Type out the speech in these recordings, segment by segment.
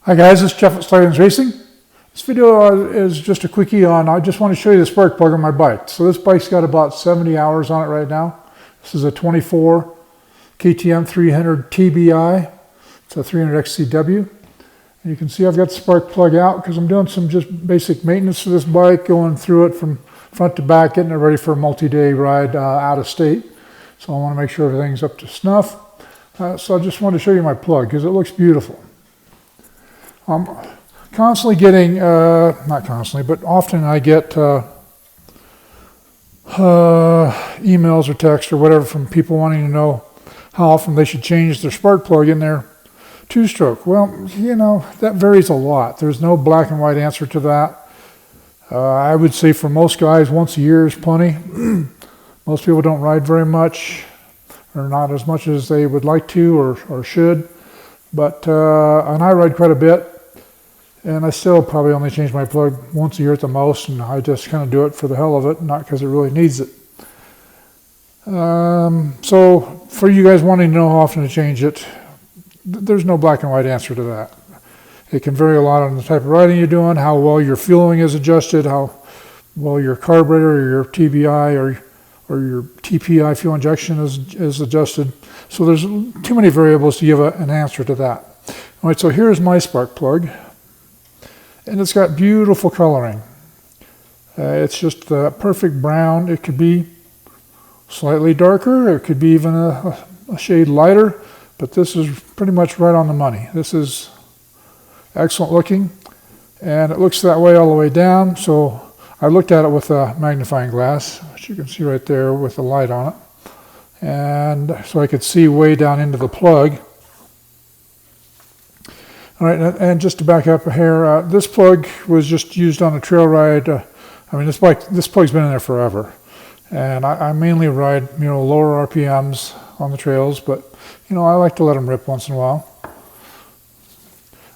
Hi guys, it's Jeff at Slavens Racing. This video is just a quickie on, I just want to show you the spark plug on my bike. So this bike's got about 70 hours on it right now. This is a 24 KTM 300 TBI. It's a 300 XCW. And you can see I've got the spark plug out because I'm doing some just basic maintenance to this bike, going through it from front to back, getting it ready for a multi-day ride out of state. So I want to make sure everything's up to snuff. So I just wanted to show you my plug because it looks beautiful. I'm constantly getting, not constantly, but often I get emails or text or whatever from people wanting to know how often they should change their spark plug in their two-stroke. Well, you know, that varies a lot. There's no black and white answer to that. I would say for most guys, once a year is plenty. Most people don't ride very much, or not as much as they would like to or should. But, and I ride quite a bit. And I still probably only change my plug once a year at the most, and I just kind of do it for the hell of it, not because it really needs it. So for you guys wanting to know how often to change it, there's no black and white answer to that. It can vary a lot on the type of riding you're doing, how well your fueling is adjusted, how well your carburetor or your TBI or your TPI fuel injection is adjusted. So there's too many variables to give an answer to that. All right, so here's my spark plug. And it's got beautiful coloring. It's just the perfect brown. It could be slightly darker. It could be even a shade lighter. But this is pretty much right on the money. This is excellent looking. And it looks that way all the way down. So I looked at it with a magnifying glass, which you can see right there with the light on it. And so I could see way down into the plug. All right, and just to back up here, this plug was just used on a trail ride. I mean, this plug's been in there forever, and I mainly ride, you know, lower RPMs on the trails, but you know, I like to let them rip once in a while.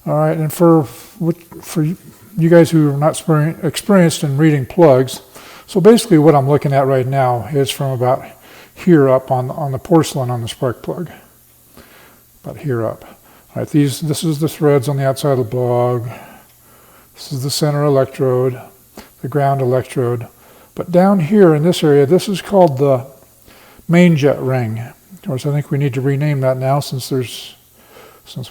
All right, and for you guys who are not experienced in reading plugs, so basically what I'm looking at right now is from about here up on the porcelain on the spark plug, about here up. All right, this is the threads on the outside of the plug. This is the center electrode, the ground electrode. But down here in this area, this is called the main jet ring. Of course, I think we need to rename that now since we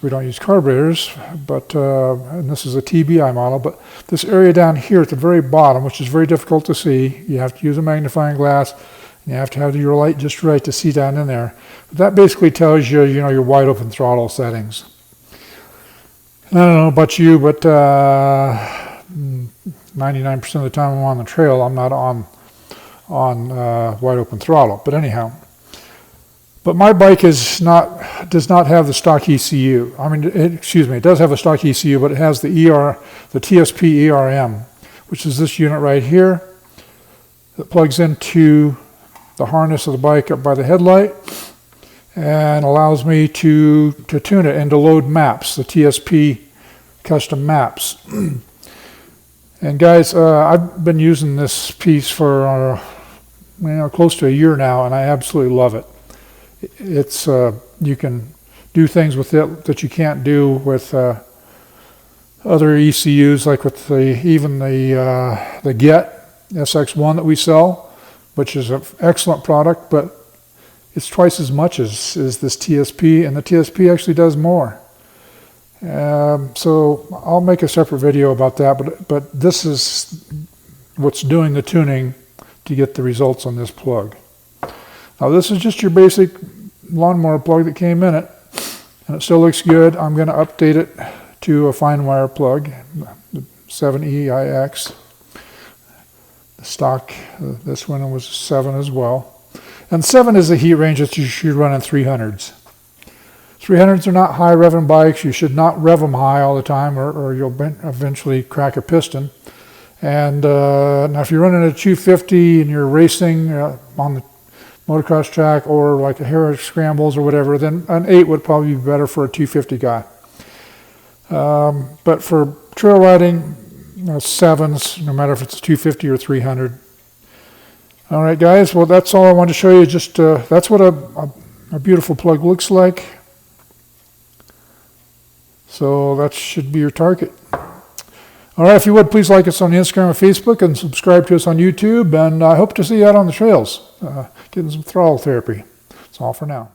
don't use carburetors. But and this is a TBI model. But this area down here at the very bottom, which is very difficult to see, you have to use a magnifying glass. You have to have your light just right to see down in there. But that basically tells you, you know, your wide open throttle settings. I don't know about you, but 99% of the time I'm on the trail, I'm not on wide open throttle. But anyhow, but my bike does not have the stock ECU. I mean, it does have a stock ECU, but it has the TSP ERM, which is this unit right here that plugs into the harness of the bike up by the headlight and allows me to tune it and to load maps, the TSP custom maps. And guys, I've been using this piece for close to a year now, and I absolutely love it. It's you can do things with it that you can't do with other ECUs, like with even the Get SX1 that we sell, which is an excellent product, but it's twice as much as this TSP, and the TSP actually does more. So I'll make a separate video about that, but this is what's doing the tuning to get the results on this plug. Now this is just your basic lawnmower plug that came in it, and it still looks good. I'm going to update it to a fine wire plug, the 7EIX. The stock, this one was 7 as well. And 7 is the heat range that you should run in 300s. 300s are not high revving bikes. You should not rev them high all the time, or you'll eventually crack a piston. And now if you're running a 250 and you're racing on the motocross track or like a Harris Scrambles or whatever, then an 8 would probably be better for a 250 guy. But for trail riding, 7s, no matter if it's 250 or 300. All right, guys. Well, that's all I wanted to show you. Just that's what a beautiful plug looks like. So that should be your target. All right, if you would, please like us on Instagram and Facebook and subscribe to us on YouTube. And I hope to see you out on the trails, getting some throttle therapy. That's all for now.